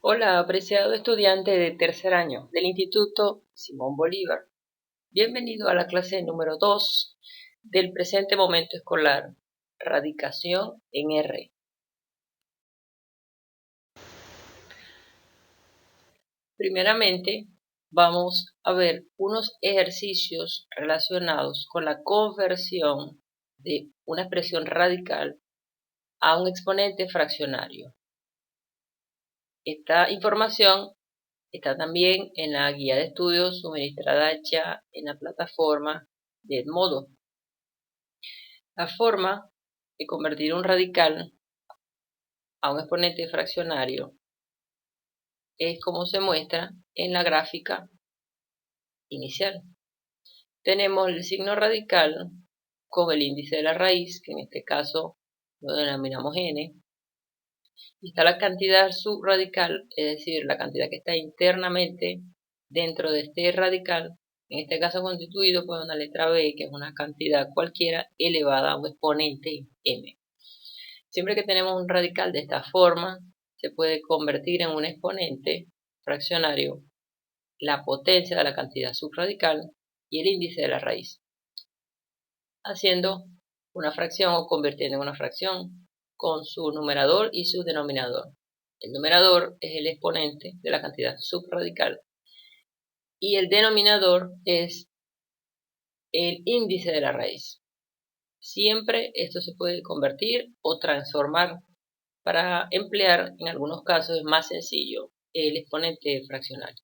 Hola, apreciado estudiante de tercer año del Instituto Simón Bolívar. Bienvenido a la clase número 2 del presente momento escolar, Radicación en R. Primeramente, vamos a ver unos ejercicios relacionados con la conversión de una expresión radical a un exponente fraccionario. Esta información está también en la guía de estudios suministrada ya en la plataforma de Edmodo. La forma de convertir un radical a un exponente fraccionario es como se muestra en la gráfica inicial. Tenemos el signo radical con el índice de la raíz, que en este caso lo denominamos n, y está la cantidad subradical, es decir, la cantidad que está internamente dentro de este radical, en este caso constituido por una letra b, que es una cantidad cualquiera elevada a un exponente m. Siempre que tenemos un radical de esta forma, se puede convertir en un exponente fraccionario la potencia de la cantidad subradical y el índice de la raíz, haciendo una fracción o convirtiendo en una fracción con su numerador y su denominador. El numerador es el exponente de la cantidad subradical y el denominador es el índice de la raíz. Siempre esto se puede convertir o transformar. Para emplear, en algunos casos es más sencillo el exponente fraccionario.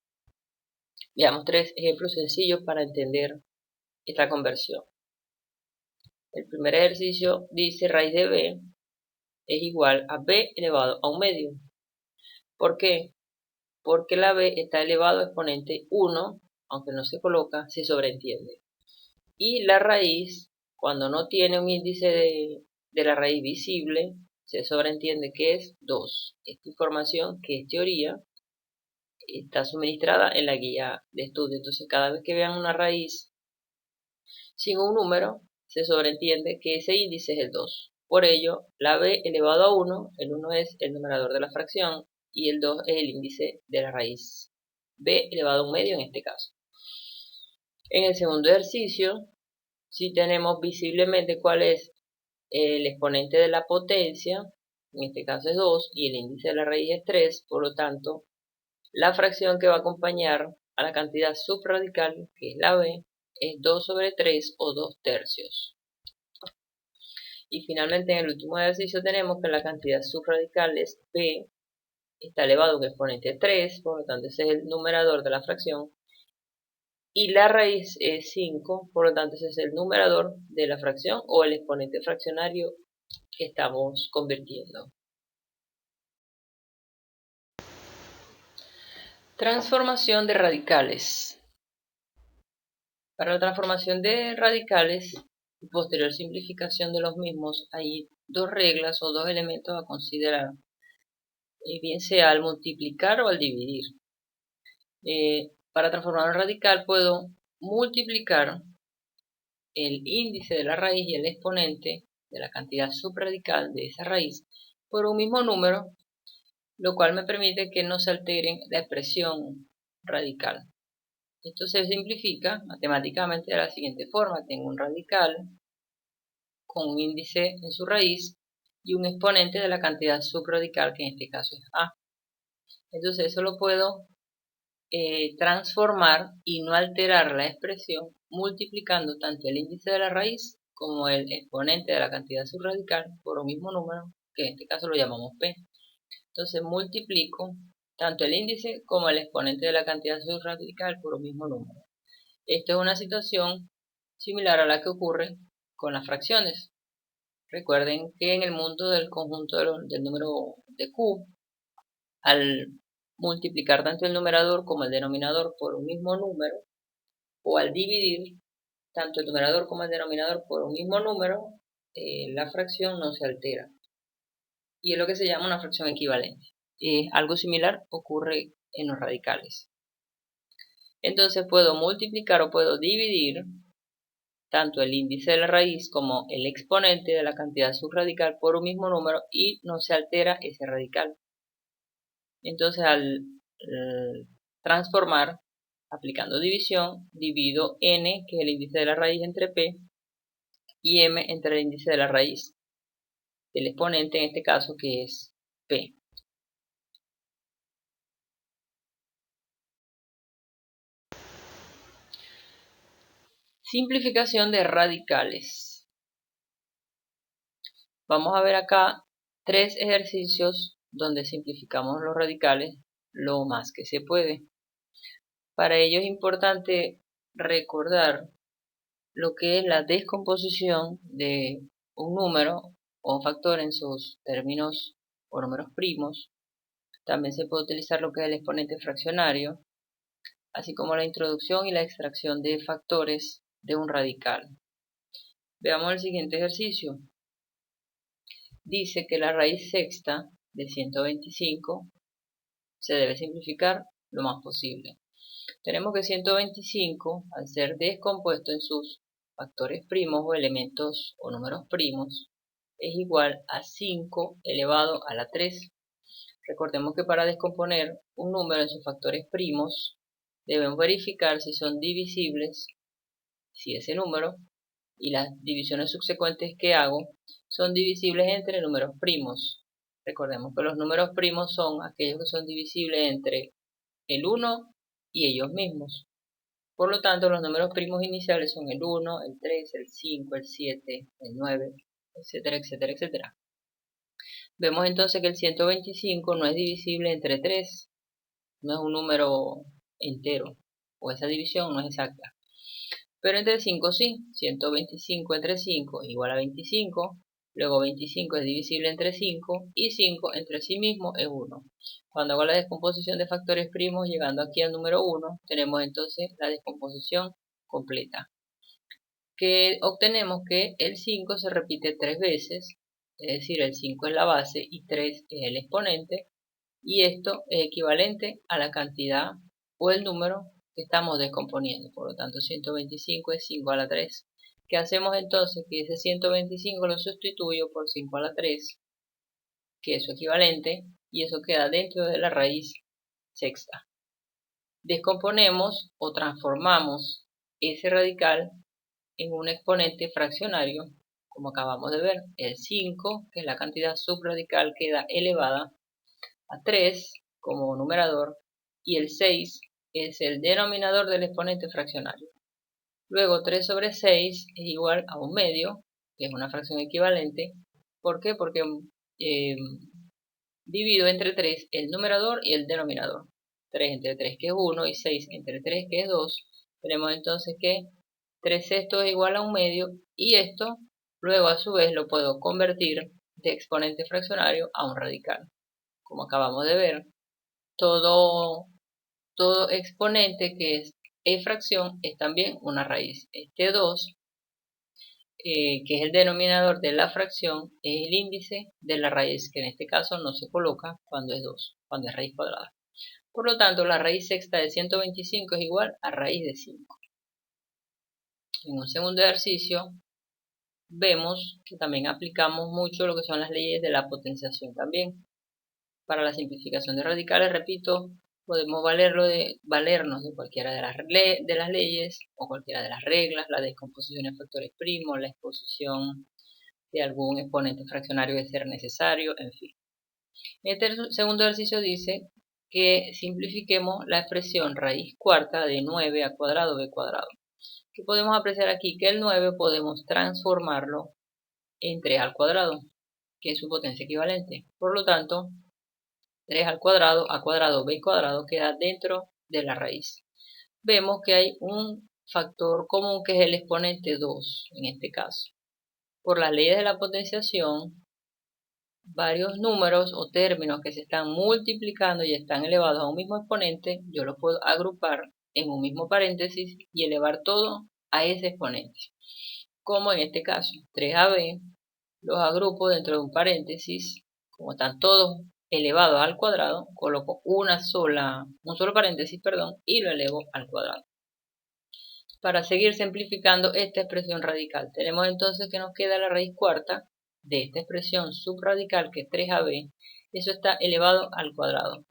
Veamos tres ejemplos sencillos para entender esta conversión. El primer ejercicio dice raíz de b es igual a b elevado a un medio. ¿Por qué? Porque la b está elevado a exponente 1, aunque no se coloca, se sobreentiende. Y la raíz, cuando no tiene un índice de la raíz visible, se sobreentiende que es 2. Esta información, que es teoría, está suministrada en la guía de estudio. Entonces, cada vez que vean una raíz sin un número, se sobreentiende que ese índice es el 2. Por ello, la b elevado a 1, el 1 es el numerador de la fracción y el 2 es el índice de la raíz. b elevado a un medio en este caso. En el segundo ejercicio, si tenemos visiblemente cuál es el exponente de la potencia, en este caso es 2, y el índice de la raíz es 3, por lo tanto, la fracción que va a acompañar a la cantidad subradical, que es la b, es 2 sobre 3 o 2 tercios. Y finalmente en el último ejercicio tenemos que la cantidad subradical es b, está elevado a un exponente 3, por lo tanto ese es el numerador de la fracción. Y la raíz es 5, por lo tanto ese es el numerador de la fracción o el exponente fraccionario que estamos convirtiendo. Transformación de radicales. Para la transformación de radicales y posterior simplificación de los mismos, hay dos reglas o dos elementos a considerar, bien sea al multiplicar o al dividir. Para transformar un radical puedo multiplicar el índice de la raíz y el exponente de la cantidad subradical de esa raíz por un mismo número, lo cual me permite que no se altere la expresión radical. Esto se simplifica matemáticamente de la siguiente forma. Tengo un radical con un índice en su raíz y un exponente de la cantidad subradical, que en este caso es a. Entonces eso lo puedo transformar y no alterar la expresión multiplicando tanto el índice de la raíz como el exponente de la cantidad subradical por un mismo número, que en este caso lo llamamos p. Entonces multiplico tanto el índice como el exponente de la cantidad subradical por un mismo número. Esto es una situación similar a la que ocurre con las fracciones. Recuerden que en el mundo del conjunto del número de q, al multiplicar tanto el numerador como el denominador por un mismo número, o al dividir tanto el numerador como el denominador por un mismo número, la fracción no se altera. Y es lo que se llama una fracción equivalente. Algo similar ocurre en los radicales. Entonces puedo multiplicar o puedo dividir tanto el índice de la raíz como el exponente de la cantidad subradical por un mismo número y no se altera ese radical. Entonces al transformar, aplicando división, divido n, que es el índice de la raíz, entre p, y m entre el índice de la raíz del exponente, en este caso que es p. Simplificación de radicales. Vamos a ver acá 3 ejercicios donde simplificamos los radicales lo más que se puede. Para ello es importante recordar lo que es la descomposición de un número o un factor en sus términos o números primos. También se puede utilizar lo que es el exponente fraccionario, así como la introducción y la extracción de factores de un radical. Veamos el siguiente ejercicio. Dice que la raíz sexta de 125 se debe simplificar lo más posible. Tenemos que 125, al ser descompuesto en sus factores primos o elementos o números primos, es igual a 5 elevado a la 3. Recordemos que para descomponer un número en sus factores primos, debemos verificar si son divisibles, si ese número y las divisiones subsecuentes que hago son divisibles entre números primos. Recordemos que los números primos son aquellos que son divisibles entre el 1 y ellos mismos. Por lo tanto, los números primos iniciales son el 1, el 3, el 5, el 7, el 9, etcétera, etcétera, etcétera. Vemos entonces que el 125 no es divisible entre 3, no es un número entero, o esa división no es exacta. Pero entre 5 sí, 125 entre 5 es igual a 25, luego 25 es divisible entre 5 y 5 entre sí mismo es 1. Cuando hago la descomposición de factores primos, llegando aquí al número 1, tenemos entonces la descomposición completa. Que obtenemos que el 5 se repite 3 veces, es decir, el 5 es la base y 3 es el exponente, y esto es equivalente a la cantidad o el número que estamos descomponiendo. Por lo tanto, 125 es 5 a la 3. ¿Qué hacemos entonces? Que ese 125 lo sustituyo por 5 a la 3, que es su equivalente, y eso queda dentro de la raíz sexta. Descomponemos o transformamos ese radical en un exponente fraccionario, como acabamos de ver. El 5, que es la cantidad subradical, queda elevada a 3 como numerador, y el 6 es el denominador del exponente fraccionario. Luego 3 sobre 6 es igual a un medio, que es una fracción equivalente. ¿Por qué? Porque divido entre 3 el numerador y el denominador. 3 entre 3 que es 1 y 6 entre 3 que es 2. Tenemos entonces que 3 sextos es igual a un medio, y esto luego a su vez lo puedo convertir de exponente fraccionario a un radical. Como acabamos de ver, todo exponente que es fracción es también una raíz. Este 2, que es el denominador de la fracción, es el índice de la raíz, que en este caso no se coloca cuando es 2, cuando es raíz cuadrada. Por lo tanto, la raíz sexta de 125 es igual a raíz de 5. En un segundo ejercicio, vemos que también aplicamos mucho lo que son las leyes de la potenciación también. Para la simplificación de radicales, repito, podemos valernos de cualquiera de las leyes o cualquiera de las reglas, la descomposición de factores primos, la exposición de algún exponente fraccionario de ser necesario, en fin. Este segundo ejercicio dice que simplifiquemos la expresión raíz cuarta de 9 a cuadrado b cuadrado. ¿Qué podemos apreciar aquí? Que el 9 podemos transformarlo en 3 al cuadrado, que es su potencia equivalente. Por lo tanto, 3 al cuadrado, a cuadrado, b cuadrado, queda dentro de la raíz. Vemos que hay un factor común que es el exponente 2, en este caso. Por las leyes de la potenciación, varios números o términos que se están multiplicando y están elevados a un mismo exponente, yo los puedo agrupar en un mismo paréntesis y elevar todo a ese exponente. Como en este caso, 3ab, los agrupo dentro de un paréntesis, como están todos elevados al cuadrado, coloco un solo paréntesis, y lo elevo al cuadrado. Para seguir simplificando esta expresión radical, tenemos entonces que nos queda la raíz cuarta de esta expresión subradical, que es 3ab, eso está elevado al cuadrado.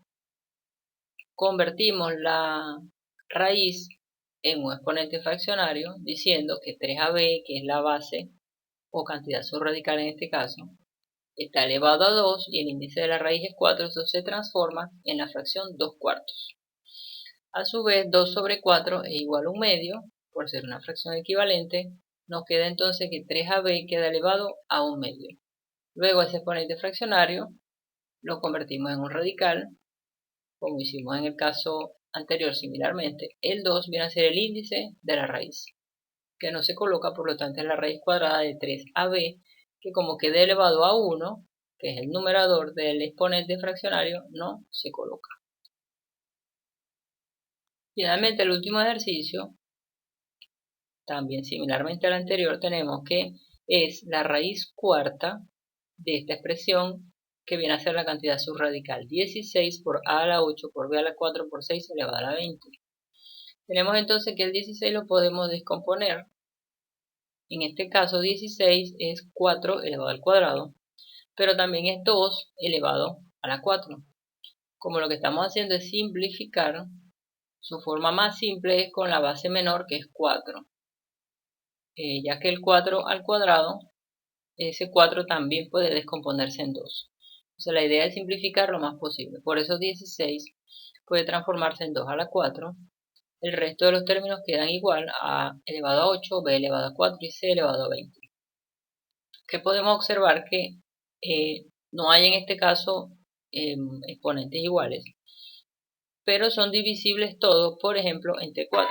convertimos la raíz en un exponente fraccionario diciendo que 3ab, que es la base o cantidad subradical en este caso, está elevado a 2 y el índice de la raíz es 4, eso se transforma en la fracción 2/4. A su vez, 2 sobre 4 es igual a 1/2, por ser una fracción equivalente, nos queda entonces que 3ab queda elevado a 1/2. Luego ese exponente fraccionario lo convertimos en un radical, como hicimos en el caso anterior similarmente. El 2 viene a ser el índice de la raíz, que no se coloca, por lo tanto es la raíz cuadrada de 3ab, que como queda elevado a 1, que es el numerador del exponente fraccionario, no se coloca. Finalmente, el último ejercicio, también similarmente al anterior, tenemos que es la raíz cuarta de esta expresión, que viene a ser la cantidad subradical 16 por a a la 8 por b a la 4 por 6 elevado a la 20. Tenemos entonces que el 16 lo podemos descomponer. En este caso 16 es 4 elevado al cuadrado, pero también es 2 elevado a la 4. Como lo que estamos haciendo es simplificar, su forma más simple es con la base menor, que es 4. Ya que el 4 al cuadrado, ese 4 también puede descomponerse en 2. Entonces la idea es simplificar lo más posible. Por eso 16 puede transformarse en 2 a la 4. El resto de los términos quedan igual a elevado a 8, b elevado a 4 y c elevado a 20. Que podemos observar que no hay en este caso exponentes iguales, pero son divisibles todos, por ejemplo, entre 4.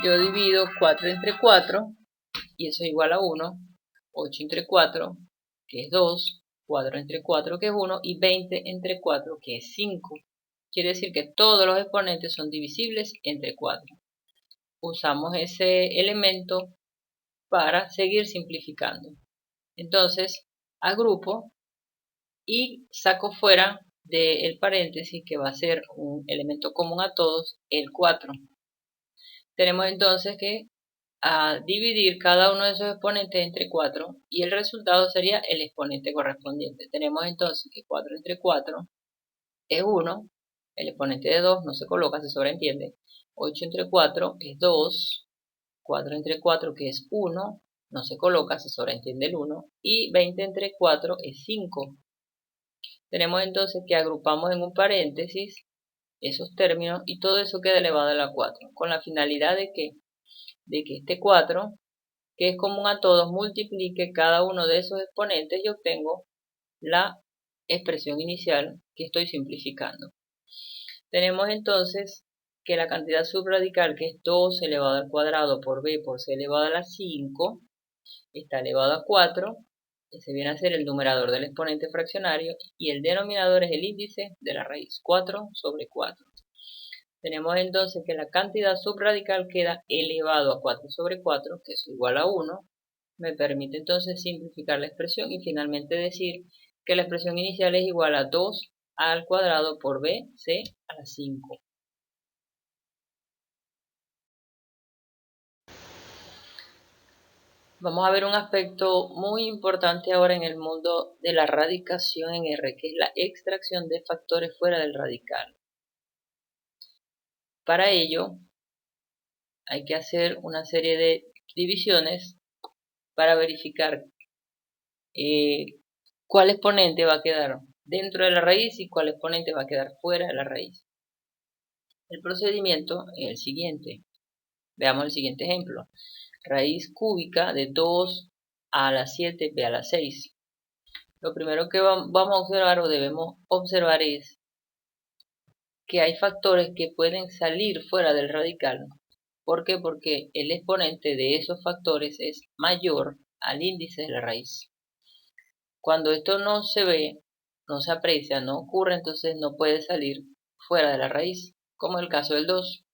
Yo divido 4 entre 4 y eso es igual a 1, 8 entre 4, que es 2, 4 entre 4, que es 1, y 20 entre 4, que es 5. Quiere decir que todos los exponentes son divisibles entre 4. Usamos ese elemento para seguir simplificando. Entonces, agrupo y saco fuera del paréntesis, que va a ser un elemento común a todos, el 4. Tenemos entonces que dividir cada uno de esos exponentes entre 4 y el resultado sería el exponente correspondiente. Tenemos entonces que 4 entre 4 es 1, el exponente de 2 no se coloca, se sobreentiende. 8 entre 4 es 2, 4 entre 4 que es 1, no se coloca, se sobreentiende el 1, y 20 entre 4 es 5. Tenemos entonces que agrupamos en un paréntesis esos términos y todo eso queda elevado a la 4, con la finalidad de que este 4, que es común a todos, multiplique cada uno de esos exponentes y obtengo la expresión inicial que estoy simplificando. Tenemos entonces que la cantidad subradical, que es 2 elevado al cuadrado por b por c elevado a la 5, está elevado a 4. Ese viene a ser el numerador del exponente fraccionario y el denominador es el índice de la raíz, 4 sobre 4. Tenemos entonces que la cantidad subradical queda elevado a 4 sobre 4, que es igual a 1. Me permite entonces simplificar la expresión y finalmente decir que la expresión inicial es igual a 2 al cuadrado por bc a la 5. Vamos a ver un aspecto muy importante ahora en el mundo de la radicación en R, que es la extracción de factores fuera del radical. Para ello, hay que hacer una serie de divisiones para verificar cuál exponente va a quedar dentro de la raíz y cuál exponente va a quedar fuera de la raíz. El procedimiento es el siguiente. Veamos el siguiente ejemplo. Raíz cúbica de 2 a la 7 b a la 6. Lo primero que vamos a observar o debemos observar es que hay factores que pueden salir fuera del radical. ¿Por qué? Porque el exponente de esos factores es mayor al índice de la raíz. Cuando esto no se ve, no se aprecia, no ocurre, entonces no puede salir fuera de la raíz, como el caso del 2.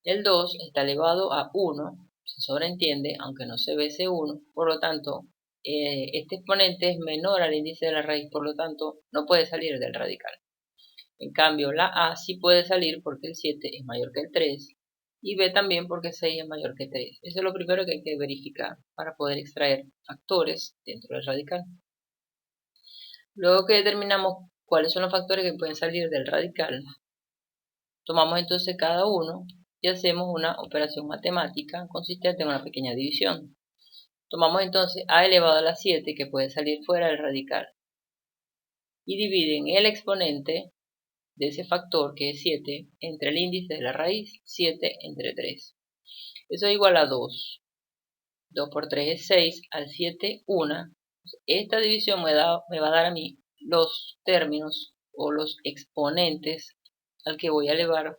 El 2 está elevado a 1, se sobreentiende, aunque no se ve ese 1, por lo tanto, este exponente es menor al índice de la raíz, por lo tanto, no puede salir del radical. En cambio, la A sí puede salir porque el 7 es mayor que el 3, y B también porque 6 es mayor que 3. Eso es lo primero que hay que verificar para poder extraer factores dentro del radical. Luego que determinamos cuáles son los factores que pueden salir del radical, Tomamos entonces cada uno y hacemos una operación matemática consistente en una pequeña división. Tomamos entonces a elevado a la 7, que puede salir fuera del radical, y dividen el exponente de ese factor, que es 7, entre el índice de la raíz, 7 entre 3. Eso es igual a 2. 2 por 3 es 6, al 7, 1. Esta división me va a dar a mí los términos o los exponentes al que voy a elevar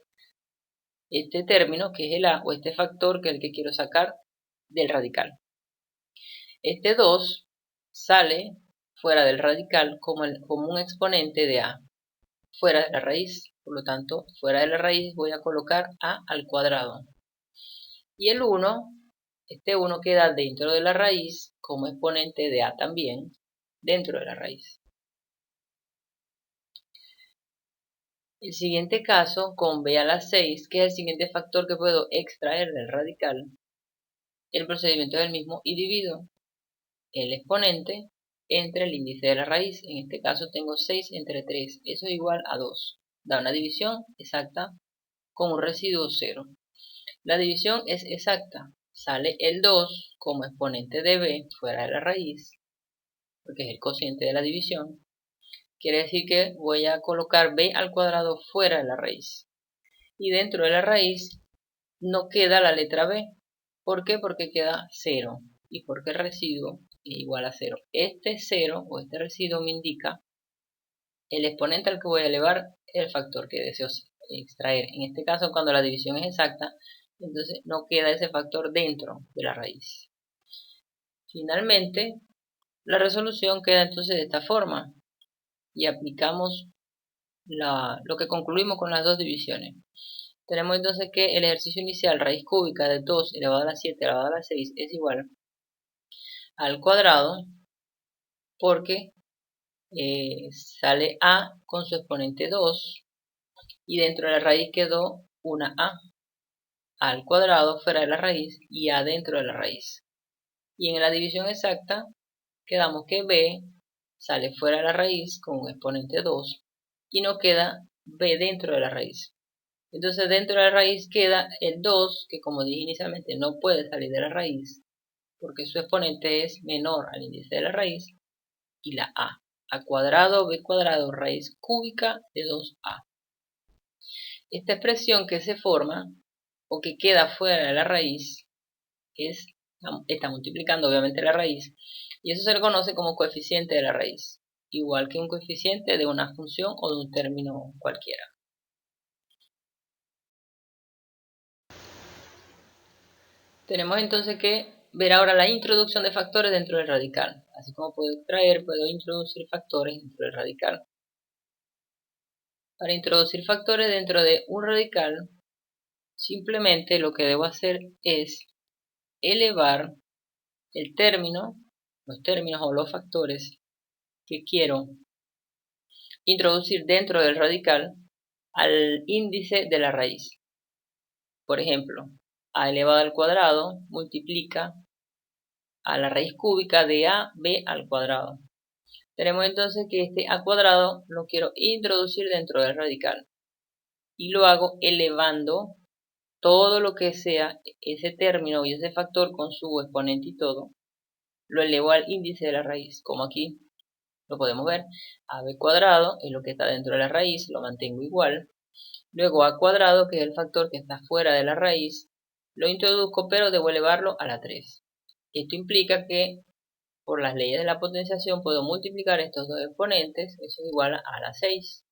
este término, que es el a, o este factor, que es el que quiero sacar del radical. Este 2 sale fuera del radical como un exponente de a, fuera de la raíz. Por lo tanto, fuera de la raíz voy a colocar a al cuadrado. Y el 1, este 1 queda dentro de la raíz como exponente de a también, dentro de la raíz. El siguiente caso, con b a la 6, que es el siguiente factor que puedo extraer del radical, el procedimiento es el mismo y divido el exponente entre el índice de la raíz. En este caso tengo 6 entre 3, eso es igual a 2. Da una división exacta con un residuo 0. La división es exacta. Sale el 2 como exponente de b fuera de la raíz, porque es el cociente de la división. Quiere decir que voy a colocar b al cuadrado fuera de la raíz. Y dentro de la raíz no queda la letra b. ¿Por qué? Porque queda 0. Y porque el residuo es igual a 0. Este 0 o este residuo me indica el exponente al que voy a elevar el factor que deseo extraer. En este caso, cuando la división es exacta, entonces no queda ese factor dentro de la raíz. Finalmente, la resolución queda entonces de esta forma. Y aplicamos lo que concluimos con las dos divisiones. Tenemos entonces que el ejercicio inicial, raíz cúbica de 2 elevado a la 7 elevado a la 6, es igual al cuadrado, porque sale a con su exponente 2 y dentro de la raíz quedó una a al cuadrado fuera de la raíz y a dentro de la raíz. Y en la división exacta quedamos que b sale fuera de la raíz con un exponente 2 y no queda b dentro de la raíz. Entonces dentro de la raíz queda el 2, que como dije inicialmente no puede salir de la raíz porque su exponente es menor al índice de la raíz, y la a cuadrado b cuadrado raíz cúbica de 2a. Esta expresión que se forma o que queda fuera de la raíz está multiplicando obviamente la raíz, y eso se le conoce como coeficiente de la raíz, igual que un coeficiente de una función o de un término cualquiera. Tenemos entonces que ver ahora la introducción de factores dentro del radical. Así como puedo extraer, puedo introducir factores dentro del radical. Para introducir factores dentro de un radical, simplemente lo que debo hacer es elevar el término, los términos o los factores que quiero introducir dentro del radical al índice de la raíz. Por ejemplo, a elevado al cuadrado multiplica a la raíz cúbica de ab al cuadrado. Tenemos entonces que este a cuadrado lo quiero introducir dentro del radical. Y lo hago elevando todo lo que sea ese término y ese factor con su exponente y todo. Lo elevo al índice de la raíz, como aquí lo podemos ver. AB cuadrado es lo que está dentro de la raíz, lo mantengo igual. Luego a cuadrado, que es el factor que está fuera de la raíz, lo introduzco, pero debo elevarlo a la 3. Esto implica que por las leyes de la potenciación puedo multiplicar estos dos exponentes, eso es igual a la 6.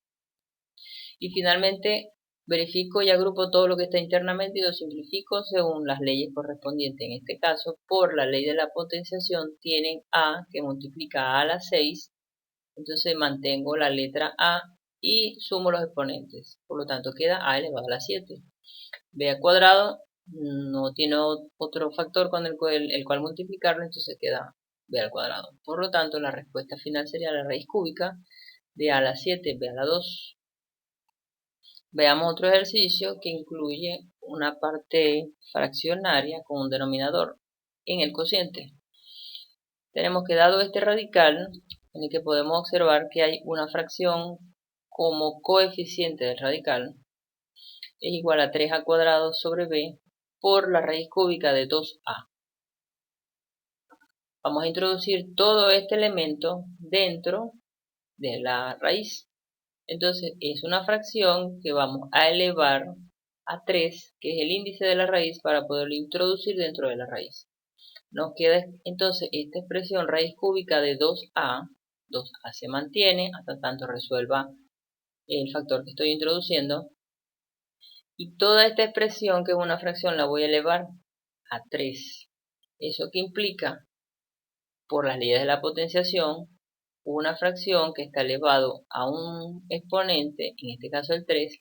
Y finalmente verifico y agrupo todo lo que está internamente y lo simplifico según las leyes correspondientes. En este caso, por la ley de la potenciación, tienen a que multiplica a la 6, entonces mantengo la letra a y sumo los exponentes. Por lo tanto, queda a elevado a la 7. b al cuadrado no tiene otro factor con el cual multiplicarlo, entonces queda b al cuadrado. Por lo tanto, la respuesta final sería la raíz cúbica de a la 7, b a la 2. Veamos otro ejercicio que incluye una parte fraccionaria con un denominador en el cociente. Tenemos que, dado este radical, en el que podemos observar que hay una fracción como coeficiente del radical, es igual a 3a cuadrado sobre b por la raíz cúbica de 2a. Vamos a introducir todo este elemento dentro de la raíz. Entonces es una fracción que vamos a elevar a 3, que es el índice de la raíz, para poderlo introducir dentro de la raíz. Nos queda entonces esta expresión raíz cúbica de 2a. 2a se mantiene hasta tanto resuelva el factor que estoy introduciendo. Y toda esta expresión, que es una fracción, la voy a elevar a 3. ¿Eso qué implica? Por las leyes de la potenciación, una fracción que está elevado a un exponente, en este caso el 3,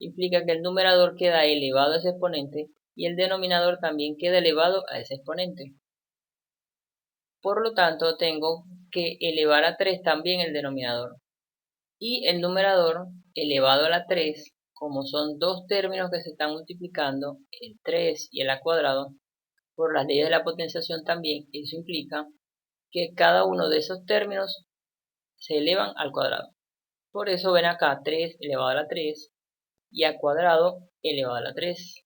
implica que el numerador queda elevado a ese exponente y el denominador también queda elevado a ese exponente. Por lo tanto, tengo que elevar a 3 también el denominador. Y el numerador elevado a la 3, como son dos términos que se están multiplicando, el 3 y el a cuadrado, por las leyes de la potenciación también, eso implica que cada uno de esos términos se elevan al cuadrado. Por eso ven acá 3 elevado a la 3 y a cuadrado elevado a la 3,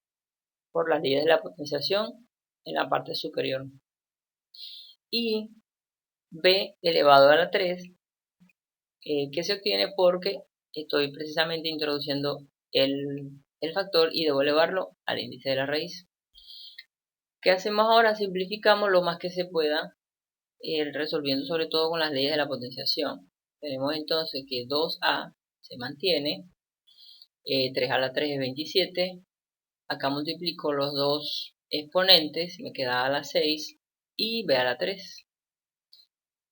por las leyes de la potenciación en la parte superior. Y b elevado a la 3, que se obtiene porque estoy precisamente introduciendo el factor y debo elevarlo al índice de la raíz. ¿Qué hacemos ahora? Simplificamos lo más que se pueda, resolviendo sobre todo con las leyes de la potenciación. Tenemos entonces que 2a se mantiene, 3 a la 3 es 27, acá multiplico los dos exponentes, me queda a la 6 y b a la 3.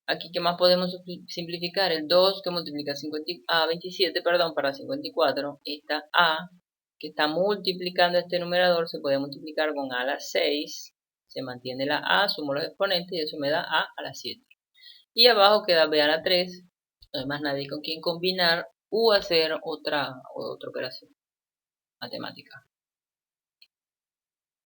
Aquí, ¿qué más podemos simplificar? El 2 que multiplica a 27, perdón, para 54. Esta a, que está multiplicando este numerador, se puede multiplicar con a la 6. Se mantiene la a, sumo los exponentes y eso me da a la 7. Y abajo queda b a la 3. No hay más nadie con quien combinar u hacer otra operación matemática.